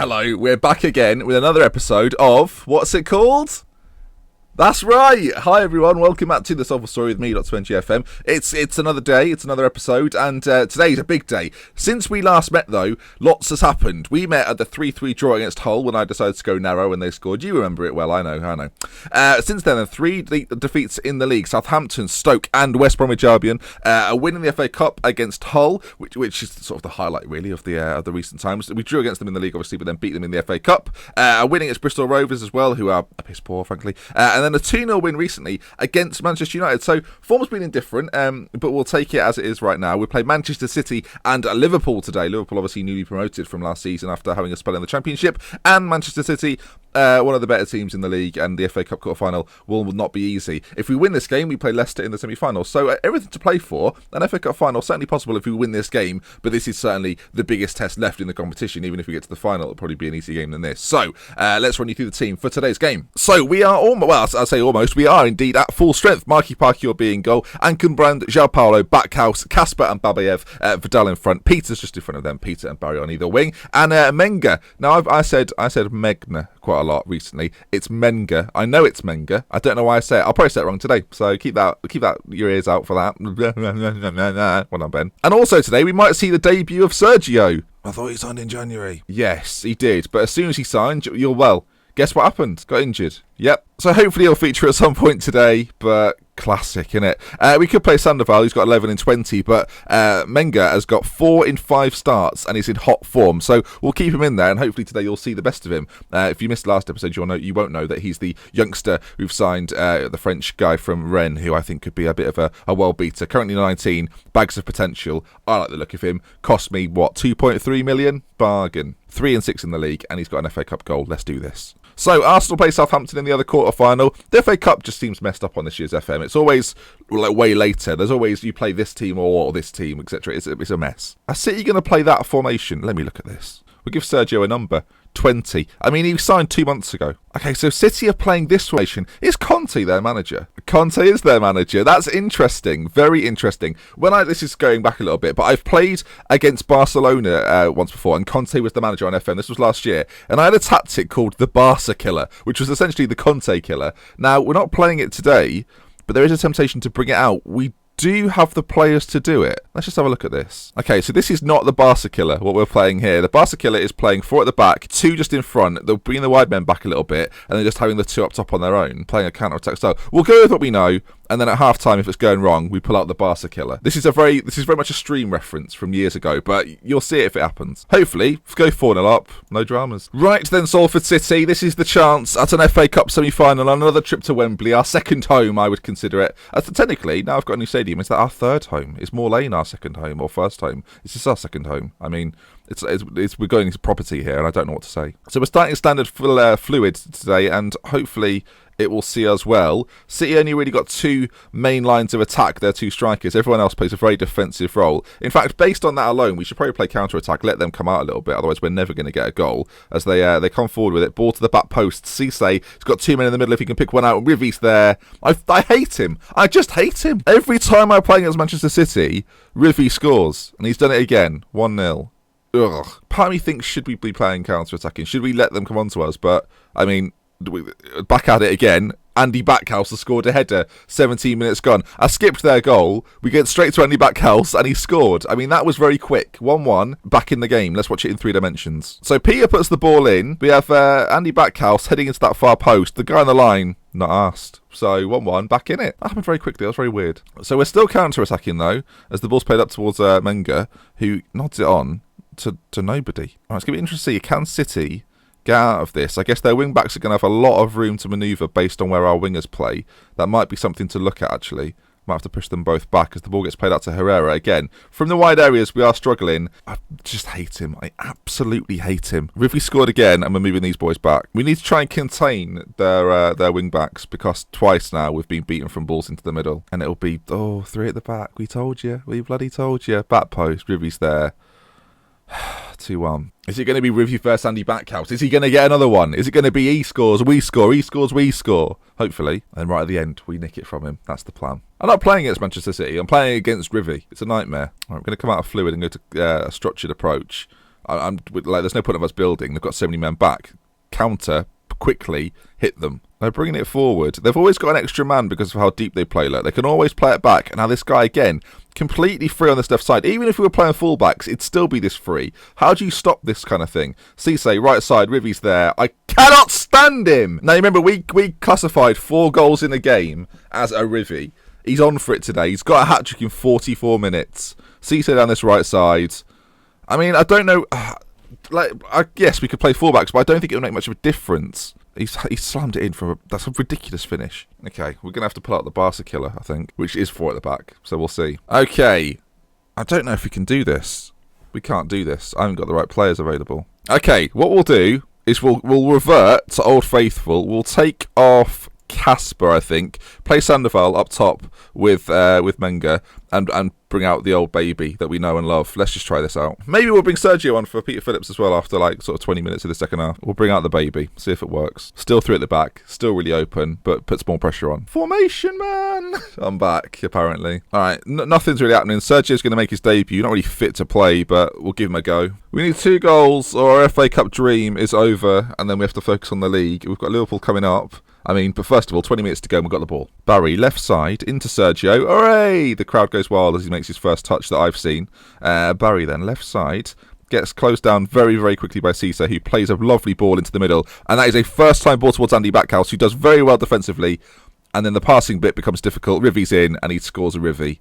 Hello, we're back again with another episode of, what's it called? That's right! Hi everyone, welcome back to the Salford Story with me, Dr. NGFM. It's another day, it's another episode, and today's a big day. Since we last met though, lots has happened. We met at the 3-3 draw against Hull when I decided to go narrow and they scored. You remember it well, I know. Since then, the three defeats in the league, Southampton, Stoke and West Bromwich Albion. A win in the FA Cup against Hull, which is sort of the highlight really of the recent times. We drew against them in the league obviously, but then beat them in the FA Cup. A win against Bristol Rovers as well, who are piss poor frankly. And then a 2-0 win recently against Manchester United. So form's been indifferent, but we'll take it as it is right now. We play Manchester City and Liverpool today. Liverpool obviously newly promoted from last season after having a spell in the Championship, and Manchester City, one of the better teams in the league, and the FA Cup quarter-final will not be easy. If we win this game, we play Leicester in the semi-final. So everything to play for. An FA Cup final certainly possible if we win this game, but this is certainly the biggest test left in the competition. Even if we get to the final, it'll probably be an easier game than this. So let's run you through the team for today's game. So we are we are indeed at full strength. Marky Parky will be in goal. Ankenbrand, João Paulo, Backhouse, Kasper and Babayev, Vidal in front. Peter's just in front of them. Peter and Barry on either wing. And Menga. Now I said Megna quite a lot recently. It's Menga. I know it's Menga. I don't know why I say it. I'll probably say it wrong today. So keep that your ears out for that. Well done, Ben. And also today we might see the debut of Sergio. I thought he signed in January. Yes, he did. But as soon as he signed, guess what happened? Got injured. Yep. So hopefully he'll feature at some point today, but classic, innit? We could play Sandoval, who's got 11 in 20, but Menga has got 4 in 5 starts and he's in hot form. So we'll keep him in there, and hopefully today you'll see the best of him. If you missed last episode, you won't know that he's the youngster we've signed, the French guy from Rennes, who I think could be a bit of a world beater. Currently 19, bags of potential. I like the look of him. Cost me, 2.3 million? Bargain. 3 and 6 in the league, and he's got an FA Cup goal. Let's do this. So, Arsenal play Southampton in the other quarter-final. The FA Cup just seems messed up on this year's FM. It's always way later. There's always you play this team or this team, etc. It's a mess. Are City going to play that formation? Let me look at this. We'll give Sergio a number. 20. I mean, he signed 2 months ago. Okay, so City are playing this formation. Is Conte their manager? Conte is their manager. That's interesting. Very interesting. This is going back a little bit, but I've played against Barcelona once before, and Conte was the manager on FM. This was last year. And I had a tactic called the Barca Killer, which was essentially the Conte Killer. Now, we're not playing it today, but there is a temptation to bring it out. We do have the players to do it. Let's just have a look at this. Okay, so this is not the Barca Killer, what we're playing here. The Barca Killer is playing 4 at the back, 2 just in front. They'll bring the wide men back a little bit, and then just having the 2 up top on their own, playing a counter-attack style. We'll go with what we know, and then at half-time, if it's going wrong, we pull out the Barca Killer. This is very much a stream reference from years ago, but you'll see it if it happens. Hopefully, go 4-0 up, no dramas. Right then, Salford City, this is the chance at an FA Cup semi-final, another trip to Wembley, our second home, I would consider it. Technically, now I've got a new stadium, is that our third home? Is Moor Lane our second home or first home? Is this our second home? I mean, we're going into property here, and I don't know what to say. So we're starting standard fluid today, and hopefully it will see us well. City only really got 2 main lines of attack, their 2 strikers. Everyone else plays a very defensive role. In fact, based on that alone, we should probably play counter-attack, let them come out a little bit, otherwise we're never going to get a goal. As they come forward with it, ball to the back post. Cisse has got 2 men in the middle if he can pick one out. Rivi's there. I hate him. I just hate him. Every time I'm playing against Manchester City, Rivi scores, and he's done it again. 1-0. Ugh. Part of me thinks, should we be playing counter-attacking? Should we let them come on to us? But, I mean, back at it again. Andy Backhouse has scored a header, 17 minutes gone. I skipped their goal. We get straight to Andy Backhouse, and he scored. I mean, that was very quick. 1-1, back in the game. Let's watch it in 3 dimensions. So Peter puts the ball in. We have Andy Backhouse heading into that far post. The guy on the line, not asked. So 1-1, back in it. That happened very quickly. That was very weird. So we're still counter-attacking, though, as the ball's played up towards Menga, who nods it on to nobody. All right, it's going to be interesting to see. Can City get out of this? I guess their wing-backs are going to have a lot of room to manoeuvre based on where our wingers play. That might be something to look at, actually. Might have to push them both back as the ball gets played out to Herrera again. From the wide areas, we are struggling. I just hate him. I absolutely hate him. Rivi scored again, and we're moving these boys back. We need to try and contain their wing-backs, because twice now we've been beaten from balls into the middle. And it'll be, 3 at the back. We told you. We bloody told you. Back post. Rivi's there. 2-1. Is it going to be Rivi versus Andy Backhouse? Is he going to get another one? Is it going to be he scores, we score, he scores, we score? Hopefully. And right at the end, we nick it from him. That's the plan. I'm not playing against Manchester City. I'm playing against Rivi. It's a nightmare. Right, I'm going to come out of fluid and go to a structured approach. I'm like, there's no point of us building. They've got so many men back. Counter, quickly hit them. They're bringing it forward. They've always got an extra man because of how deep they play. Like, they can always play it back. And now this guy, again, completely free on this left side. Even if we were playing fullbacks, it'd still be this free. How do you stop this kind of thing? Cisse, right side, Rivi's there. I cannot stand him! Now, remember, we classified 4 goals in a game as a Rivi. He's on for it today. He's got a hat-trick in 44 minutes. Cisse down this right side. I mean, I don't know. Yes, we could play fullbacks, but I don't think it would make much of a difference. He slammed it in that's a ridiculous finish. Okay, we're going to have to pull out the Barca killer, I think, which is 4 at the back, so we'll see. Okay, I don't know if we can do this. We can't do this. I haven't got the right players available. Okay, what we'll do is we'll revert to Old Faithful. We'll take off Casper, I think, play Sandoval up top with Menga, and bring out the old baby that we know and love. Let's just try this out. Maybe we'll bring Sergio on for Peter Phillips as well after like sort of 20 minutes of the second half. We'll bring out the baby, see if it works. Still 3 at the back, still really open, but puts more pressure on. Formation, man! I'm back, apparently. Alright, nothing's really happening. Sergio's going to make his debut. Not really fit to play, but we'll give him a go. We need 2 goals or our FA Cup dream is over, and then we have to focus on the league. We've got Liverpool coming up. I mean, but first of all, 20 minutes to go and we've got the ball. Barry, left side, into Sergio. Hooray! The crowd goes wild as he makes his first touch that I've seen. Barry then, left side, gets closed down very, very quickly by Cisse, who plays a lovely ball into the middle. And that is a first-time ball towards Andy Backhouse, who does very well defensively. And then the passing bit becomes difficult. Rivi's in, and he scores a Rivi.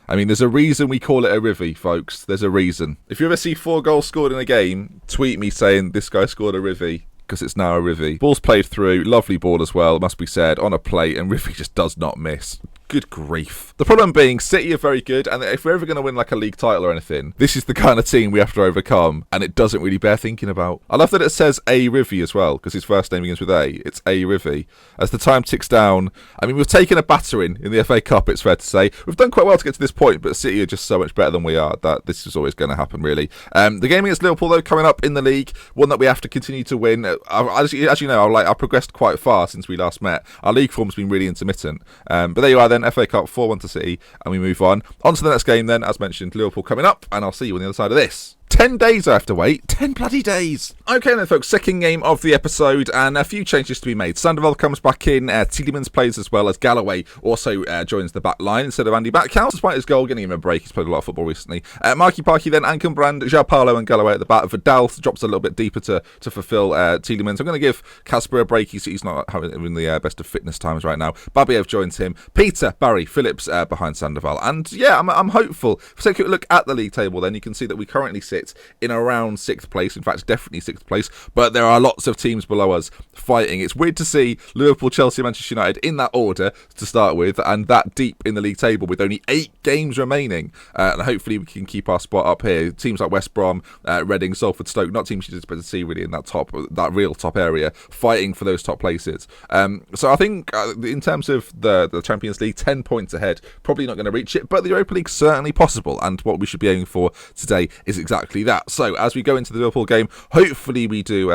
I mean, there's a reason we call it a Rivi, folks. There's a reason. If you ever see 4 goals scored in a game, tweet me saying this guy scored a Rivi, because it's now a Rivi. Ball's played through, lovely ball as well, must be said, on a plate, and Rivi just does not miss. Good grief. The problem being, City are very good, and if we're ever going to win like a league title or anything, this is the kind of team we have to overcome, and it doesn't really bear thinking about. I love that it says A Rivi as well, because his first name begins with A. It's A Rivi. As the time ticks down, I mean, we've taken a battering in the FA Cup, it's fair to say. We've done quite well to get to this point, but City are just so much better than we are that this is always going to happen, really. The game against Liverpool, though, coming up in the league, one that we have to continue to win. As you know, I've progressed quite far since we last met. Our league form's been really intermittent. But there you are then, FA Cup 4-1 to City, and we move on. On to the next game then, as mentioned, Liverpool coming up, and I'll see you on the other side of this. 10 days I have to wait. 10 bloody days. Okay then, folks, second game of the episode, and a few changes to be made. Sandoval comes back in, Tielemans plays as well as Galloway also joins the back line instead of Andy Backhouse. Despite his goal, getting him a break, he's played a lot of football recently. Marky Parky then, Ankenbrand, João Paulo and Galloway at the back. Vidal drops a little bit deeper to fulfill Tielemans. I'm going to give Casper a break. He's not having the best of fitness times right now. Babiev joins him. Peter, Barry, Phillips behind Sandoval. And yeah, I'm hopeful. If we take a look at the league table, then you can see that we currently sit in around 6th place, in fact definitely 6th place, but there are lots of teams below us fighting. It's weird to see Liverpool, Chelsea, Manchester United in that order to start with, and that deep in the league table with only 8 games remaining, and hopefully we can keep our spot up here. Teams like West Brom, Reading, Salford, Stoke, not teams you'd expect to see really in that real top area, fighting for those top places. So I think in terms of the Champions League, 10 points ahead, probably not going to reach it, but the Europa League certainly possible, and what we should be aiming for today is exactly that. So as we go into the Liverpool game, hopefully we do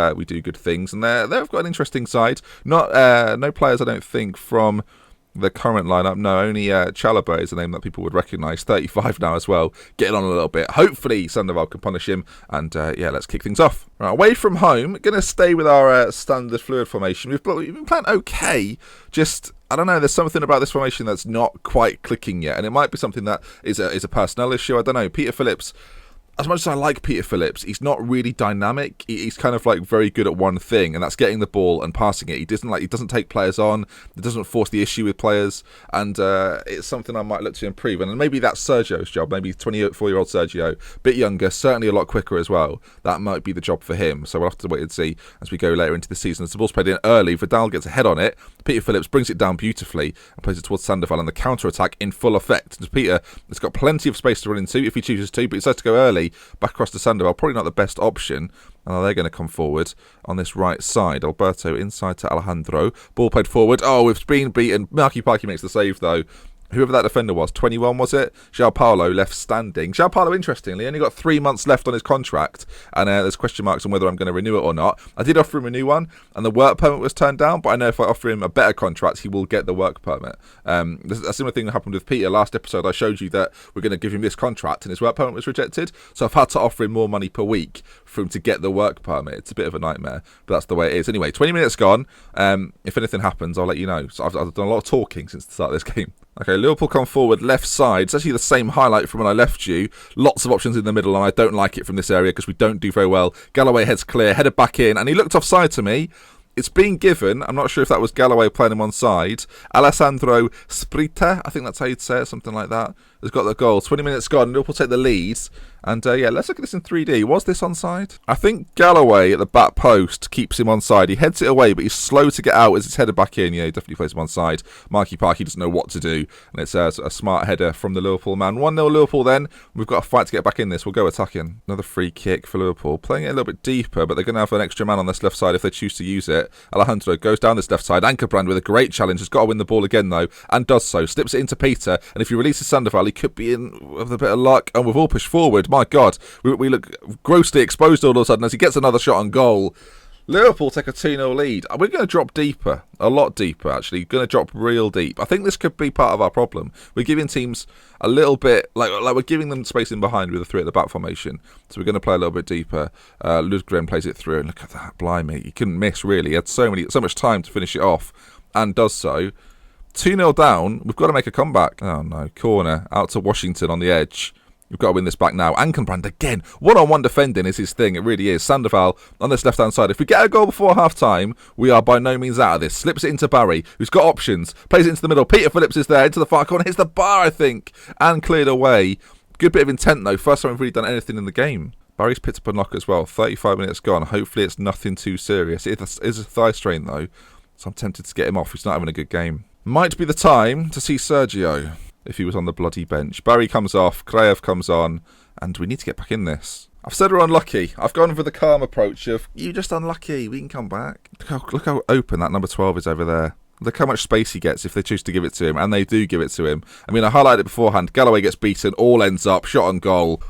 good things, and they've got an interesting side. No players, I don't think, from the current lineup. No, only Chalobah is a name that people would recognise. 35 now as well, getting on a little bit. Hopefully Sandoval can punish him, and let's kick things off. Right, away from home, going to stay with our standard fluid formation. We've been playing okay, just I don't know, there's something about this formation that's not quite clicking yet, and it might be something that is a personnel issue. I don't know. Peter Phillips, as much as I like Peter Phillips, he's not really dynamic. He's kind of like very good at one thing, and that's getting the ball and passing it. He doesn't take players on. He doesn't force the issue with players, and it's something I might look to improve. And maybe that's Sergio's job. Maybe 24-year-old Sergio, a bit younger, certainly a lot quicker as well. That might be the job for him. So we'll have to wait and see as we go later into the season. As the ball's played in early, Vidal gets a head on it. Peter Phillips brings it down beautifully and plays it towards Sandoval, and the counter-attack in full effect. And Peter has got plenty of space to run into if he chooses to, but he decides to go early back across to Sandoval. Probably not the best option. And they're going to come forward on this right side. Alberto inside to Alejandro. Ball played forward. Oh, we've been beaten. Marky Parky makes the save, though. whoever that defender was, 21 was it? João Paulo left standing. João Paulo, interestingly, only got 3 months left on his contract, and there's question marks on whether I'm going to renew it or not. I did offer him a new one, and the work permit was turned down, but I know if I offer him a better contract, he will get the work permit. There's a similar thing that happened with Peter. Last episode, I showed you that we're going to give him this contract, and his work permit was rejected, so I've had to offer him more money per week for him to get the work permit. It's a bit of a nightmare, but that's the way it is. Anyway, 20 minutes gone. If anything happens, I'll let you know. So I've done a lot of talking since the start of this game. Okay, Liverpool come forward, left side. It's actually the same highlight from when I left you. Lots of options in the middle, and I don't like it from this area because we don't do very well. Galloway heads clear, headed back in, and he looked offside to me. It's been given. I'm not sure if that was Galloway playing him on side. Alessandro Sprita, I think that's how you'd say it, something like that, has got the goal. 20 minutes gone, Liverpool take the lead. And yeah, let's look at this in 3D. Was this onside? I think Galloway at the back post keeps him onside. He heads it away, but he's slow to get out as it's headed back in. Yeah, he definitely plays him onside. Marky Parky doesn't know what to do, and it's a smart header from the Liverpool man. 1-0 Liverpool then. We've got a fight to get back in this. We'll go attacking. Another free kick for Liverpool. Playing it a little bit deeper, but they're going to have an extra man on this left side if they choose to use it. Alejandro goes down this left side. Ankerbrand with a great challenge. Has got to win the ball again, though, and does so. Slips it into Peter, and if he releases Sandoval, he could be in with a bit of luck, and we've all pushed forward. My God, we look grossly exposed all of a sudden as he gets another shot on goal. Liverpool take a 2-0 lead. We're going to drop deeper, a lot deeper actually, going to drop real deep. I think this could be part of our problem. We're giving teams a little bit, like we're giving them space in behind with a 3 at the back formation. So we're going to play a little bit deeper. Lundgren plays it through, and look at that, blimey, he couldn't miss really. He had so much time to finish it off, and does so. 2-0 down, we've got to make a comeback. Oh no, corner, out to Washington on the edge. We've got to win this back now. Ankerbrand again. One-on-one defending is his thing. It really is. Sandoval on this left-hand side. If we get a goal before half-time, we are by no means out of this. Slips it into Barry, who's got options. Plays it into the middle. Peter Phillips is there into the far corner. Hits the bar, I think, and cleared away. Good bit of intent, though. First time we've really done anything in the game. Barry's picked up a knock as well. 35 minutes gone. Hopefully it's nothing too serious. It is a thigh strain, though, so I'm tempted to get him off. He's not having a good game. Might be the time to see Sergio if he was on the bloody bench. Barry comes off, Kraev comes on, and we need to get back in this. I've said we're unlucky. I've gone for the calm approach of, you're just unlucky, we can come back. Look how open that number 12 is over there. Look how much space he gets if they choose to give it to him, and they do give it to him. I mean, I highlighted it beforehand. Galloway gets beaten, all ends up, shot on goal.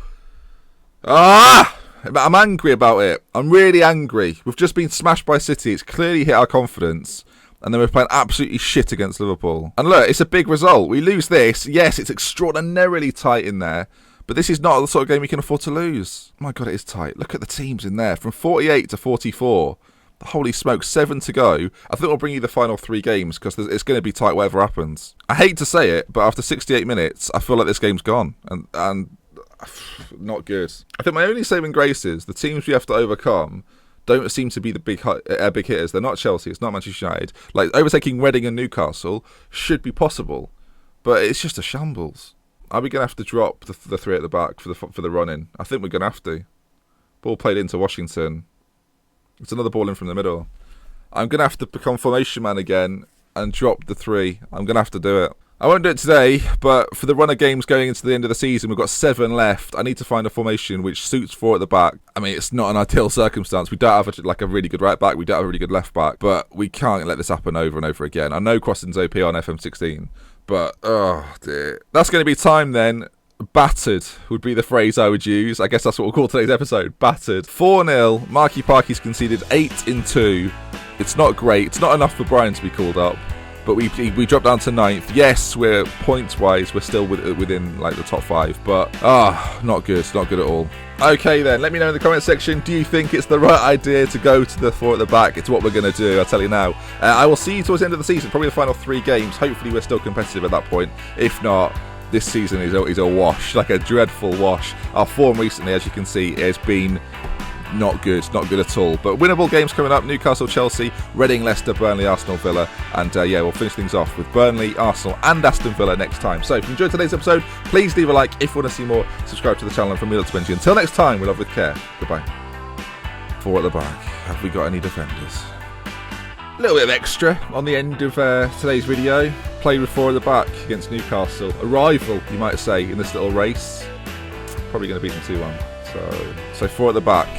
I'm angry about it. I'm really angry. We've just been smashed by City. It's clearly hit our confidence. And then we're playing absolutely shit against Liverpool. And look, it's a big result. We lose this. Yes, it's extraordinarily tight in there. But this is not the sort of game we can afford to lose. My God, it is tight. Look at the teams in there. From 48 to 44. Holy smoke, 7 to go. I think we'll bring you the final 3 games because it's going to be tight whatever happens. I hate to say it, but after 68 minutes, I feel like this game's gone. And not good. I think my only saving grace is the teams we have to overcome don't seem to be the big hitters. They're not Chelsea. It's not Manchester United. Like, overtaking Reading and Newcastle should be possible, but it's just a shambles. Are we going to have to drop the 3 at the back for the run-in? I think we're going to have to. Ball played into Washington. It's another ball in from the middle. I'm going to have to become formation man again and drop the 3. I'm going to have to do it. I won't do it today, but for the run of games going into the end of the season, we've got 7 left. I need to find a formation which suits 4 at the back. I mean, it's not an ideal circumstance. We don't have a really good right back. We don't have a really good left back, but we can't let this happen over and over again. I know Crossing's OP on FM16, but oh dear. That's going to be time then. Battered would be the phrase I would use. I guess that's what we'll call today's episode. Battered. 4-0. Marky Parky's conceded 8 in 2. It's not great. It's not enough for Brian to be called up. But we dropped down to 9th. Yes, we're points-wise, we're still within like the top 5. But, not good. Not good at all. Okay then, let me know in the comment section, do you think it's the right idea to go to the 4 at the back? It's what we're going to do, I'll tell you now. I will see you towards the end of the season, probably the final 3 games. Hopefully we're still competitive at that point. If not, this season is a wash, like a dreadful wash. Our form recently, as you can see, has been not good at all. But winnable games coming up: Newcastle, Chelsea, Reading, Leicester, Burnley, Arsenal, Villa, and yeah, we'll finish things off with Burnley, Arsenal, and Aston Villa next time. So if you enjoyed today's episode, please leave a like. If you want to see more, subscribe to the channel. And from me, that's Benji. Until next time, we love with care. Goodbye. 4 at the back. Have we got any defenders? A little bit of extra on the end of today's video. Played with 4 at the back against Newcastle. A rival, you might say, in this little race. Probably going to beat them 2-1. So 4 at the back.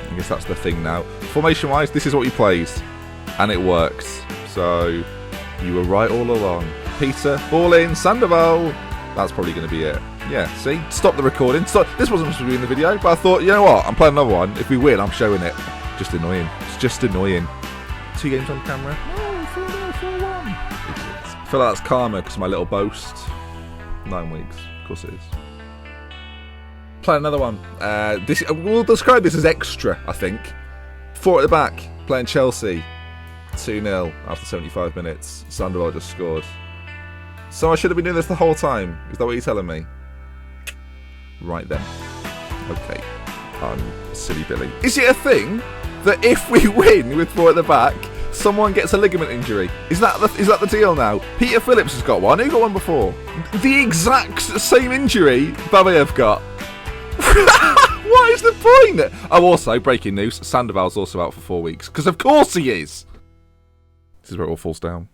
I guess that's the thing now. Formation-wise, this is what you played, and it worked. So you were right all along. Peter, ball in, Sandoval. That's probably going to be it. Yeah, see? Stop the recording. Stop. This wasn't supposed to be in the video, but I thought, you know what? I'm playing another one. If we win, I'm showing it. Just annoying. It's just annoying. 2 games on camera. Oh, 4-0, 4-1. I feel like that's karma because my little boast. 9 weeks. Of course it is. Play another one. We'll describe this as extra, I think. 4 at the back, playing Chelsea. 2-0 after 75 minutes. Sandoval just scored. So I should have been doing this the whole time. Is that what you're telling me? Right then. Okay. I'm silly Billy. Is it a thing that if we win with 4 at the back, someone gets a ligament injury? Is that the deal now? Peter Phillips has got one. Who got one before? The exact same injury Babayev got. What is the point? Oh, also, breaking news, Sandoval's also out for 4 weeks. Because of course he is. This is where it all falls down.